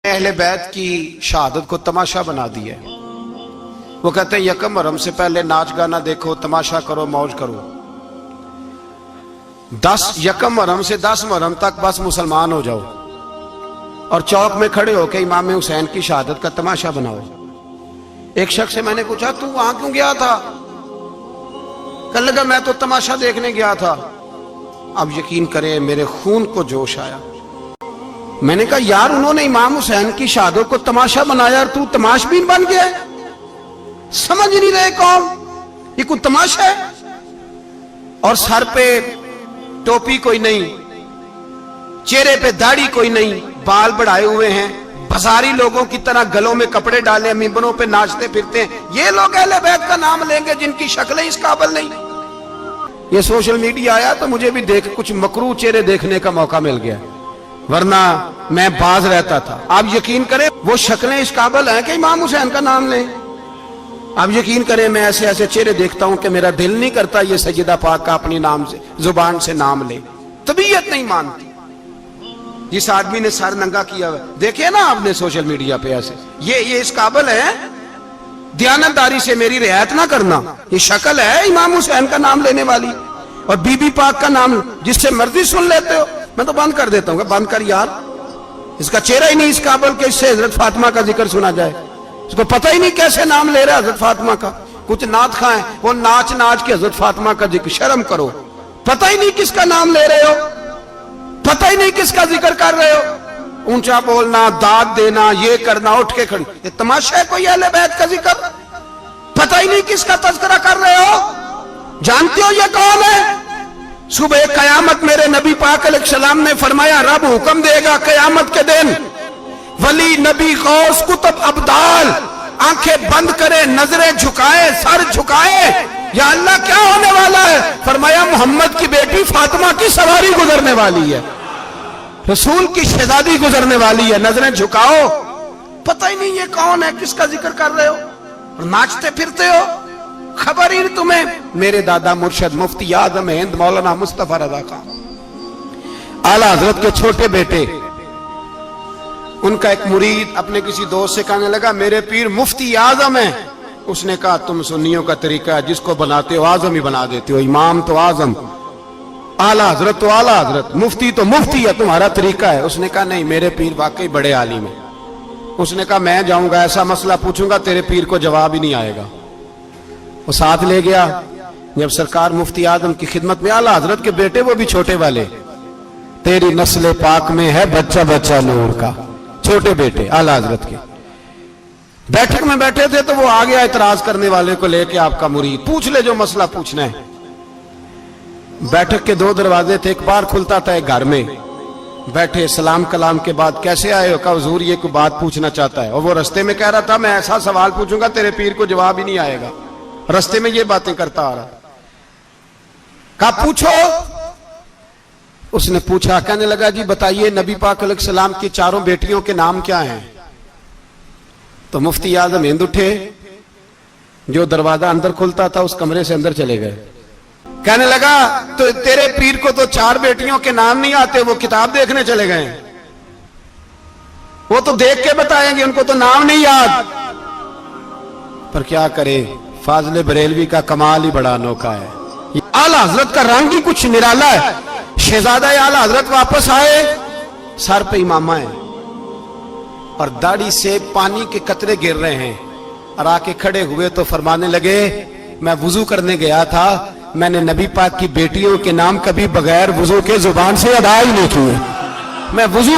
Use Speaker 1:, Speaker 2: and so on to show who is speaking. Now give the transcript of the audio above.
Speaker 1: अहले बैत की शहादत को तमाशा बना दिया। वो कहते हैं यकम मुहर्रम से पहले नाच गाना देखो, तमाशा करो, मौज करो। 10 यकम मुहर्रम से 10 मुहर्रम तक बस मुसलमान हो जाओ और चौक में खड़े होकर इमाम हुसैन की शहादत का तमाशा बनाओ। एक शख्स से मैंने पूछा तू वहां क्यों गया था? कहने लगा मैं तो तमाशा देखने गया था। अब यकीन करें मेरे खून को जोश आया। मैंने कहा यार उन्होंने इमाम हुसैन की शहादत को तमाशा बनाया और तू तमाशबीन बन गया। समझ नहीं रहे कौन ये कोई तमाशा है। और सर पे टोपी कोई नहीं, चेहरे पे दाढ़ी कोई नहीं, बाल बढ़ाए हुए हैं, बाजारी लोगों की तरह गलों में कपड़े डाले मिंबरों पे नाचते फिरते हैं। ये लोग अहले बैत का नाम लेंगे जिनकी शक्लें इस काबिल नहीं। ये सोशल मीडिया आया तो मुझे भी देख कुछ मकरू चेहरे देखने का मौका मिल गया, वरना मैं बाज रहता था। आप यकीन करें वो शक्लें इस काबिल हैं कि इमाम हुसैन का नाम लें। आप यकीन करें मैं ऐसे ऐसे चेहरे देखता हूं कि मेरा दिल नहीं करता ये सैयदा पाक का अपनी नाम से जुबान से नाम ले, तबीयत नहीं मानती। जिस आदमी ने सर नंगा किया हुआ देखे ना आपने सोशल मीडिया पे, ऐसे ये इस काबिल है दयानतदारी से मेरी रियायत ना करना। ये शक्ल है इमाम हुसैन का नाम लेने वाली और बीबी पाक का नाम जिससे मर्जी सुन लेते हो। मैं तो बंद कर देता हूँ, बंद कर यार, इसका चेहरा ही नहीं इस काबिल के इससे हजरत फातिमा का जिक्र सुना जाए। इसको पता ही नहीं कैसे नाम ले रहा है हजरत फातिमा का। कुछ नात खाएं वो नाच नाच के हजरत फातिमा का जिक्र, शर्म करो। पता ही नहीं किसका नाम ले रहे हो, पता ही नहीं किसका जिक्र कर रहे हो। ऊंचा बोलना, दाद देना, ये करना, उठ के खड़ी, ये तमाशा है कोई अहले बैत का जिक्र? पता ही नहीं किसका तज़किरा कर रहे हो। जानते हो ये कौन है? सुबह कयामत मेरे नबी पाक अलैहिस्सलाम ने फरमाया रब हुक्म देगा कयामत के दिन, वली नबी गौस कुतुब अब्दाल आंखें बंद करे, नजरें झुकाए, सर झुकाए, या अल्लाह क्या होने वाला है? फरमाया मोहम्मद की बेटी फातिमा की सवारी गुजरने वाली है, रसूल की शहजादी गुजरने वाली है, नजरें झुकाओ। पता ही नहीं ये कौन है, किसका जिक्र कर रहे हो और नाचते फिरते हो, खबर ही नहीं तुम्हें। मेरे दादा मुर्शद मुफ्ती आजम हिंद मौलाना मुस्तफा रजा खान आला हजरत के छोटे बेटे, उनका एक मुरीद अपने किसी दोस्त से कहने लगा मेरे पीर मुफ्ती आजम है। उसने कहा तुम सुन्नियों का तरीका है जिसको बनाते हो आजम ही बना देते हो, इमाम तो आजम, आला हजरत तो आला हजरत, मुफ्ती तो मुफ्ती है, तुम्हारा तरीका है। उसने कहा नहीं मेरे पीर वाकई बड़े आलिम है। उसने कहा मैं जाऊंगा ऐसा मसला पूछूंगा तेरे पीर को जवाब ही नहीं आएगा। वो साथ ले गया। जब सरकार मुफ्ती आजम की खिदमत में, आला हजरत के बेटे वो भी छोटे वाले, तेरी नस्ल पाक में है बच्चा बच्चा नूर का, छोटे बेटे आला हजरत के बैठक में बैठे थे तो वो आ गया इतराज करने वाले को लेके, आपका मुरीद पूछ ले जो मसला पूछना है। बैठक के 2 दरवाजे थे, एक बार खुलता था एक घर में। बैठे सलाम कलाम के बाद कैसे आए हो? कहा हुजूर ये कोई बात पूछना चाहता है। और वो रस्ते में कह रहा था मैं ऐसा सवाल पूछूंगा तेरे पीर को जवाब ही नहीं आएगा, रस्ते में ये बातें करता आ रहा। कहा पूछो। उसने पूछा, कहने लगा जी बताइए नबी पाक अलैहिस्सलाम की 4 बेटियों के नाम क्या हैं? तो मुफ्ती आजम हिंद उठे, जो दरवाजा अंदर खुलता था उस कमरे से अंदर चले गए। कहने लगा तो तेरे पीर को तो 4 बेटियों के नाम नहीं आते, वो किताब देखने चले गए, वो तो देख के बताएंगे, उनको तो नाम नहीं याद। पर क्या करे, फाजले बरेलवी का कमाल ही बड़ा अनोखा है। आला हजरत का रंग ही कुछ निराला है। शहजादा आला हजरत वापस आए, सर पे इमामा है और दाढ़ी से पानी के कतरे गिर रहे हैं, और आके खड़े हुए तो फरमाने लगे मैं वुजू करने गया था, मैंने नबी पाक की बेटियों के नाम कभी बगैर वुजू के जुबान से अदा ही नहीं किए। मैं वुजू